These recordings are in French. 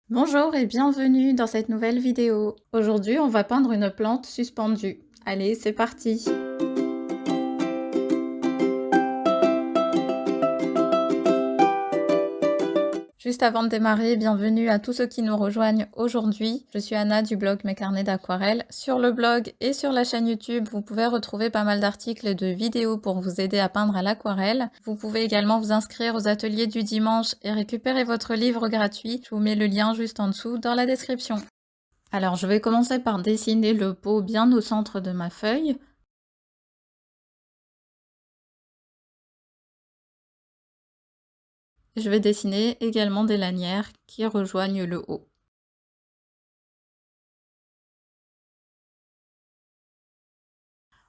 Bonjour et bienvenue dans cette nouvelle vidéo. Aujourd'hui, on va peindre une plante suspendue. Allez, c'est parti! Juste avant de démarrer, bienvenue à tous ceux qui nous rejoignent aujourd'hui. Je suis Anna du blog Mes Carnets d'Aquarelle. Sur le blog et sur la chaîne YouTube, vous pouvez retrouver pas mal d'articles et de vidéos pour vous aider à peindre à l'aquarelle. Vous pouvez également vous inscrire aux ateliers du dimanche et récupérer votre livre gratuit. Je vous mets le lien juste en dessous dans la description. Alors, je vais commencer par dessiner le pot bien au centre de ma feuille. Je vais dessiner également des lanières qui rejoignent le haut.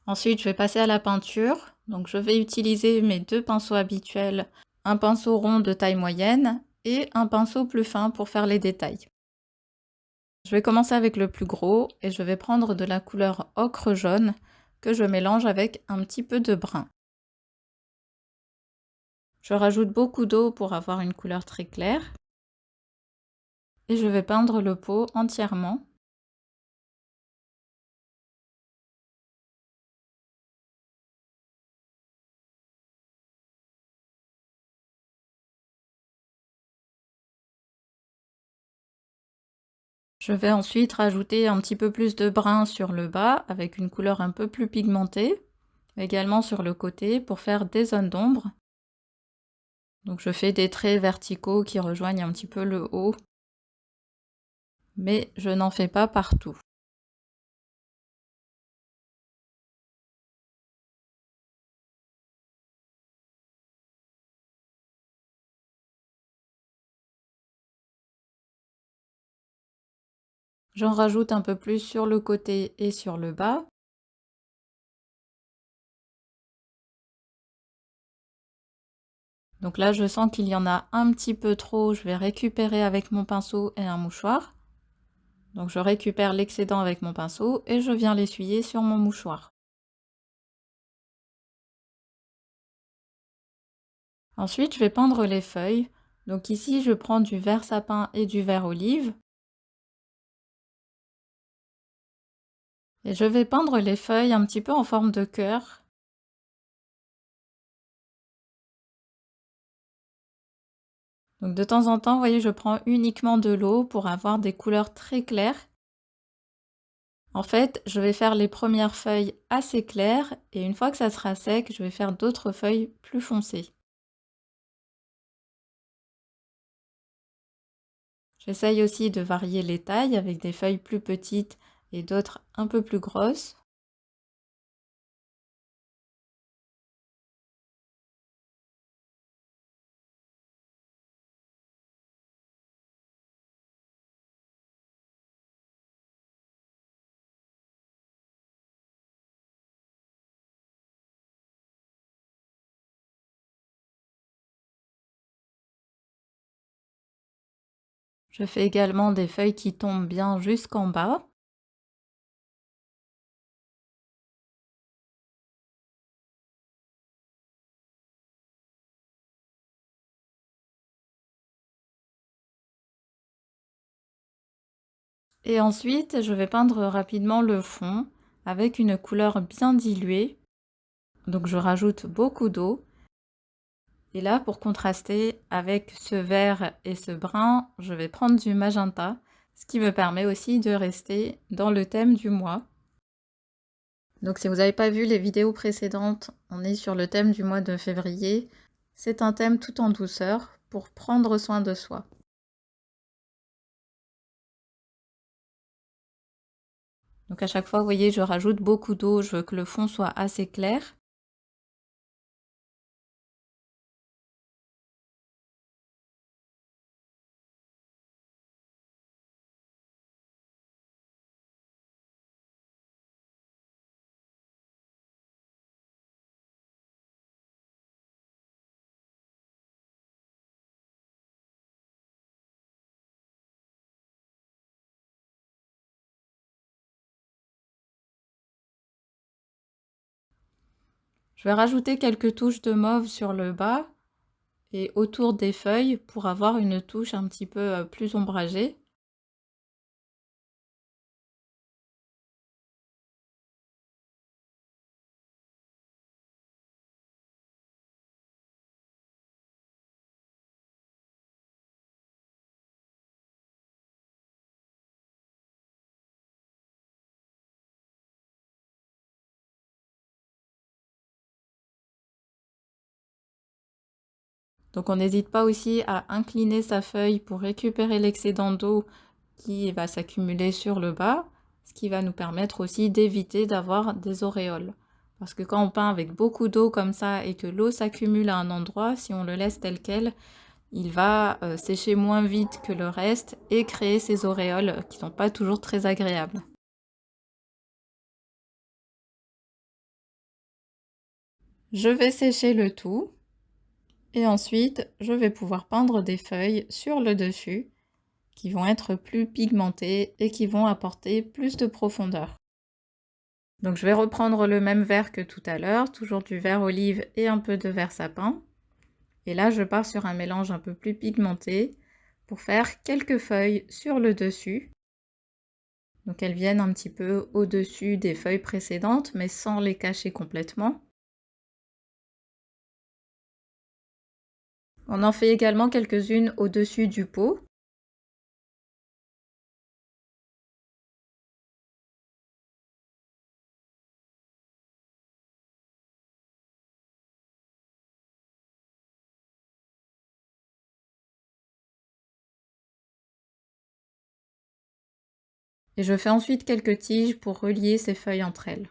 Ensuite, je vais passer à la peinture. Donc, je vais utiliser mes deux pinceaux habituels, un pinceau rond de taille moyenne et un pinceau plus fin pour faire les détails. Je vais commencer avec le plus gros et je vais prendre de la couleur ocre jaune que je mélange avec un petit peu de brun. Je rajoute beaucoup d'eau pour avoir une couleur très claire et je vais peindre le pot entièrement. Je vais ensuite rajouter un petit peu plus de brun sur le bas avec une couleur un peu plus pigmentée, également sur le côté pour faire des zones d'ombre. Donc je fais des traits verticaux qui rejoignent un petit peu le haut, mais je n'en fais pas partout. J'en rajoute un peu plus sur le côté et sur le bas. Donc là, je sens qu'il y en a un petit peu trop, je vais récupérer avec mon pinceau et un mouchoir. Donc je récupère l'excédent avec mon pinceau et je viens l'essuyer sur mon mouchoir. Ensuite, je vais peindre les feuilles. Donc ici, je prends du vert sapin et du vert olive. Et je vais peindre les feuilles un petit peu en forme de cœur. Donc de temps en temps, vous voyez, je prends uniquement de l'eau pour avoir des couleurs très claires. En fait, je vais faire les premières feuilles assez claires et une fois que ça sera sec, je vais faire d'autres feuilles plus foncées. J'essaye aussi de varier les tailles avec des feuilles plus petites et d'autres un peu plus grosses. Je fais également des feuilles qui tombent bien jusqu'en bas. Et ensuite, je vais peindre rapidement le fond avec une couleur bien diluée. Donc je rajoute beaucoup d'eau. Et là, pour contraster avec ce vert et ce brun, je vais prendre du magenta, ce qui me permet aussi de rester dans le thème du mois. Donc si vous n'avez pas vu les vidéos précédentes, on est sur le thème du mois de février. C'est un thème tout en douceur pour prendre soin de soi. Donc à chaque fois, vous voyez, je rajoute beaucoup d'eau, je veux que le fond soit assez clair. Je vais rajouter quelques touches de mauve sur le bas et autour des feuilles pour avoir une touche un petit peu plus ombragée. Donc on n'hésite pas aussi à incliner sa feuille pour récupérer l'excédent d'eau qui va s'accumuler sur le bas, ce qui va nous permettre aussi d'éviter d'avoir des auréoles. Parce que quand on peint avec beaucoup d'eau comme ça et que l'eau s'accumule à un endroit, si on le laisse tel quel, il va sécher moins vite que le reste et créer ces auréoles qui ne sont pas toujours très agréables. Je vais sécher le tout et ensuite je vais pouvoir peindre des feuilles sur le dessus qui vont être plus pigmentées et qui vont apporter plus de profondeur. Donc je vais reprendre le même vert que tout à l'heure, toujours du vert olive et un peu de vert sapin. Et là je pars sur un mélange un peu plus pigmenté pour faire quelques feuilles sur le dessus. Donc elles viennent un petit peu au-dessus des feuilles précédentes mais sans les cacher complètement. On en fait également quelques-unes au-dessus du pot. Et je fais ensuite quelques tiges pour relier ces feuilles entre elles.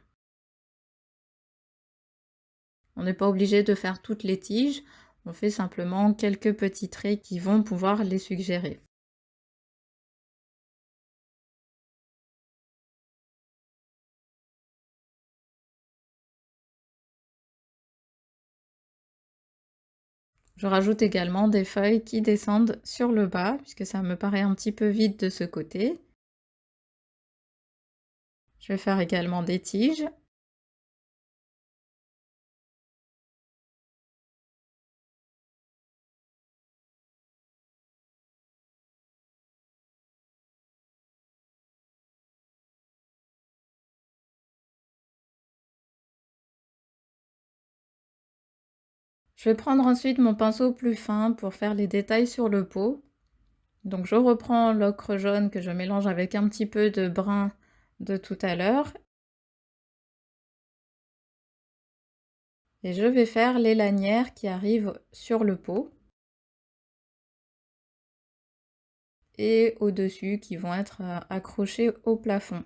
On n'est pas obligé de faire toutes les tiges, on fait simplement quelques petits traits qui vont pouvoir les suggérer. Je rajoute également des feuilles qui descendent sur le bas, puisque ça me paraît un petit peu vide de ce côté. Je vais faire également des tiges. Je vais prendre ensuite mon pinceau plus fin pour faire les détails sur le pot. Donc je reprends l'ocre jaune que je mélange avec un petit peu de brun de tout à l'heure. Et je vais faire les lanières qui arrivent sur le pot. Et au-dessus qui vont être accrochées au plafond.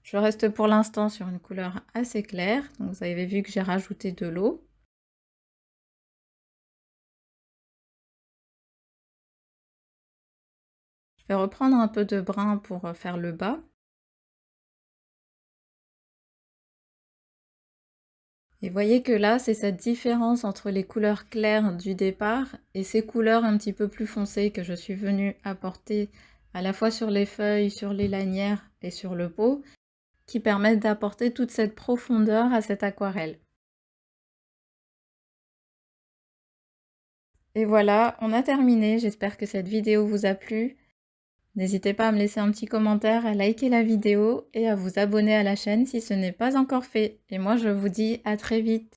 Je reste pour l'instant sur une couleur assez claire, donc vous avez vu que j'ai rajouté de l'eau. Je vais reprendre un peu de brun pour faire le bas. Et voyez que là, c'est cette différence entre les couleurs claires du départ et ces couleurs un petit peu plus foncées que je suis venue apporter à la fois sur les feuilles, sur les lanières et sur le pot, qui permettent d'apporter toute cette profondeur à cette aquarelle. Et voilà, on a terminé. J'espère que cette vidéo vous a plu. N'hésitez pas à me laisser un petit commentaire, à liker la vidéo et à vous abonner à la chaîne si ce n'est pas encore fait. Et moi, je vous dis à très vite.